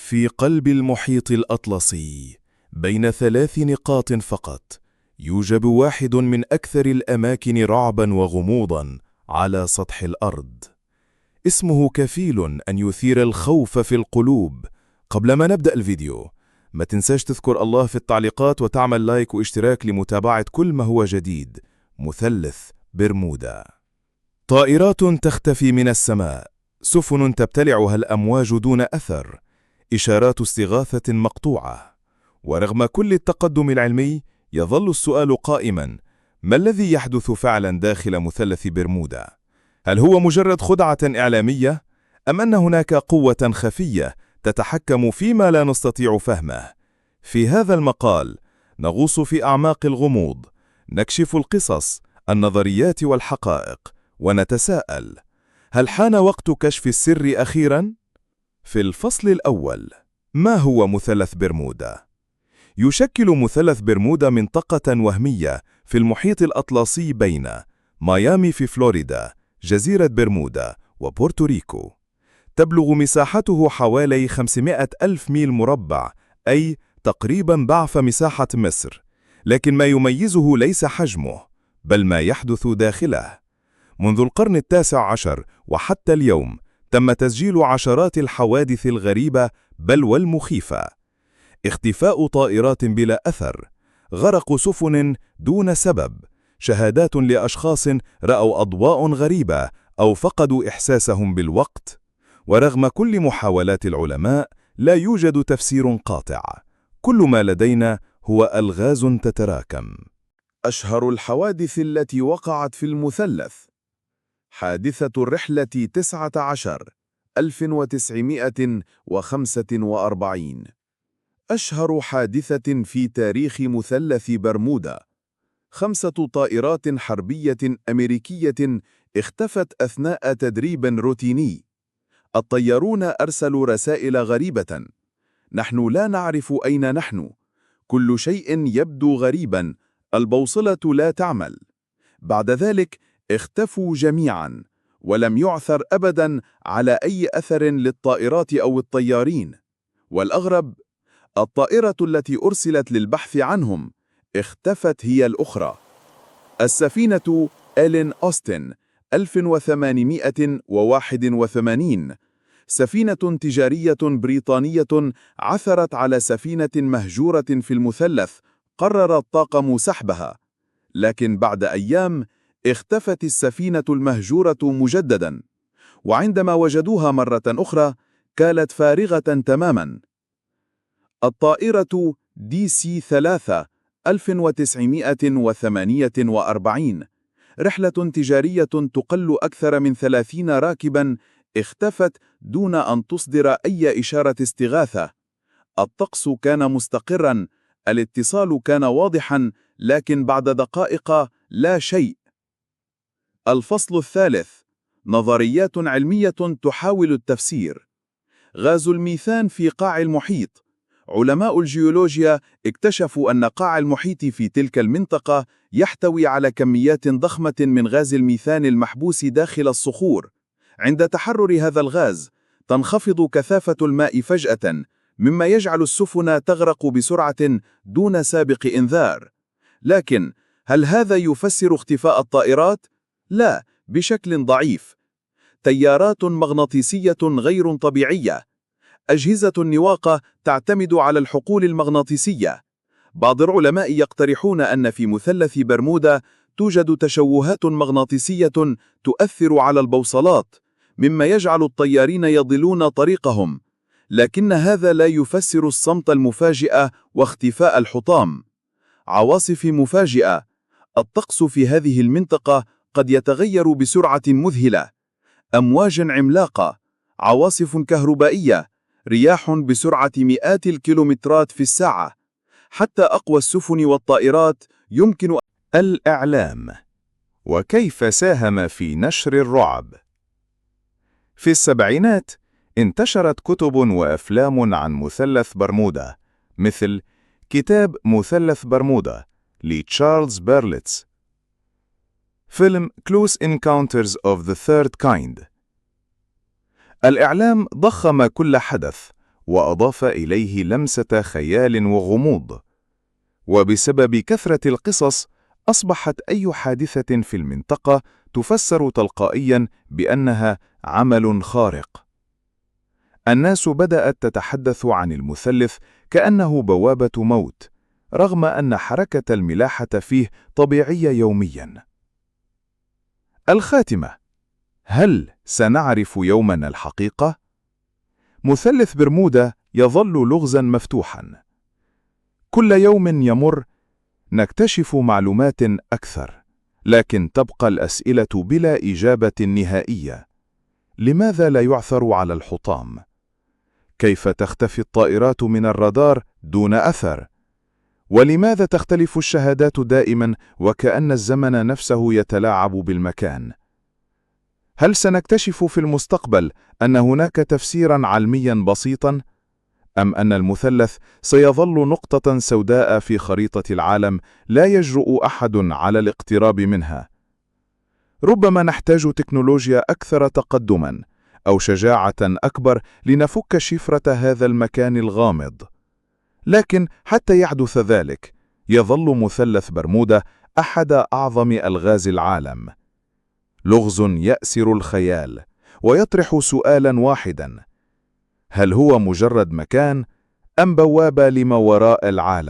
في قلب المحيط الأطلسي بين 3 نقاط فقط يوجد واحد من أكثر الأماكن رعبا وغموضا على سطح الأرض. اسمه كفيل أن يثير الخوف في القلوب. قبل ما نبدأ الفيديو ما تنساش تذكر الله في التعليقات وتعمل لايك واشتراك لمتابعة كل ما هو جديد. مثلث برمودا. طائرات تختفي من السماء، سفن تبتلعها الأمواج دون أثر، إشارات استغاثة مقطوعة. ورغم كل التقدم العلمي يظل السؤال قائما: ما الذي يحدث فعلا داخل مثلث برمودا؟ هل هو مجرد خدعة إعلامية؟ أم أن هناك قوة خفية تتحكم فيما لا نستطيع فهمه؟ في هذا المقال نغوص في أعماق الغموض، نكشف القصص، النظريات والحقائق، ونتساءل: هل حان وقت كشف السر أخيرا؟ في الفصل الأول، ما هو مثلث برمودا؟ يشكل مثلث برمودا منطقة وهمية في المحيط الأطلسي بين ميامي في فلوريدا، جزيرة برمودا، وبورتوريكو. تبلغ مساحته حوالي 500 ألف ميل مربع، أي تقريبا ضعف مساحة مصر. لكن ما يميزه ليس حجمه، بل ما يحدث داخله. منذ القرن التاسع عشر وحتى اليوم تم تسجيل عشرات الحوادث الغريبة بل والمخيفة: اختفاء طائرات بلا أثر، غرق سفن دون سبب، شهادات لأشخاص رأوا أضواء غريبة أو فقدوا إحساسهم بالوقت. ورغم كل محاولات العلماء لا يوجد تفسير قاطع. كل ما لدينا هو ألغاز تتراكم. أشهر الحوادث التي وقعت في المثلث: حادثة الرحلة 19 1945. أشهر حادثة في تاريخ مثلث برمودا. 5 طائرات حربية أمريكية اختفت أثناء تدريب روتيني. الطيارون أرسلوا رسائل غريبة: نحن لا نعرف أين نحن، كل شيء يبدو غريبا، البوصلة لا تعمل. بعد ذلك اختفوا جميعا، ولم يعثر أبدا على أي أثر للطائرات أو الطيارين. والأغرب، الطائرة التي أرسلت للبحث عنهم اختفت هي الأخرى. السفينة إلين أوستن 1881، سفينة تجارية بريطانية عثرت على سفينة مهجورة في المثلث. قرر الطاقم سحبها، لكن بعد أيام اختفت السفينة المهجورة مجددا، وعندما وجدوها مرة أخرى كانت فارغة تماما. الطائرة DC-3 1948، رحلة تجارية تقل أكثر من 30 راكبا، اختفت دون أن تصدر أي إشارة استغاثة. الطقس كان مستقرا، الاتصال كان واضحا، لكن بعد دقائق لا شيء. الفصل الثالث: نظريات علمية تحاول التفسير. غاز الميثان في قاع المحيط. علماء الجيولوجيا اكتشفوا أن قاع المحيط في تلك المنطقة يحتوي على كميات ضخمة من غاز الميثان المحبوس داخل الصخور. عند تحرر هذا الغاز تنخفض كثافة الماء فجأة، مما يجعل السفن تغرق بسرعة دون سابق إنذار. لكن هل هذا يفسر اختفاء الطائرات؟ لا، بشكل ضعيف. تيارات مغناطيسية غير طبيعية. أجهزة النواقة تعتمد على الحقول المغناطيسية. بعض العلماء يقترحون أن في مثلث برمودا توجد تشوهات مغناطيسية تؤثر على البوصلات، مما يجعل الطيارين يضلون طريقهم. لكن هذا لا يفسر الصمت المفاجئ واختفاء الحطام. عواصف مفاجئة. الطقس في هذه المنطقة قد يتغير بسرعة مذهلة. أمواج عملاقة، عواصف كهربائية، رياح بسرعة مئات الكيلومترات في الساعة. حتى أقوى السفن والطائرات يمكن. الإعلام وكيف ساهم في نشر الرعب. في السبعينات انتشرت كتب وأفلام عن مثلث برمودا، مثل كتاب مثلث برمودا لتشارلز بيرلتز، فيلم Close Encounters of the Third Kind. الإعلام ضخم كل حدث، وأضاف إليه لمسة خيال وغموض. وبسبب كثرة القصص أصبحت أي حادثة في المنطقة تفسر تلقائيا بأنها عمل خارق. الناس بدأت تتحدث عن المثلث كأنه بوابة موت، رغم أن حركة الملاحة فيه طبيعية يوميا. الخاتمة: هل سنعرف يوما الحقيقة؟ مثلث برمودا يظل لغزا مفتوحا. كل يوم يمر نكتشف معلومات أكثر، لكن تبقى الأسئلة بلا إجابة نهائية. لماذا لا يعثر على الحطام؟ كيف تختفي الطائرات من الرادار دون أثر؟ ولماذا تختلف الشهادات دائما وكأن الزمن نفسه يتلاعب بالمكان؟ هل سنكتشف في المستقبل أن هناك تفسيرا علميا بسيطا؟ أم أن المثلث سيظل نقطة سوداء في خريطة العالم لا يجرؤ أحد على الاقتراب منها؟ ربما نحتاج تكنولوجيا أكثر تقدما أو شجاعة أكبر لنفك شفرة هذا المكان الغامض. لكن حتى يحدث ذلك، يظل مثلث برمودا أحد أعظم ألغاز العالم. لغز يأسر الخيال ويطرح سؤالا واحدا: هل هو مجرد مكان أم بوابة لما وراء العالم؟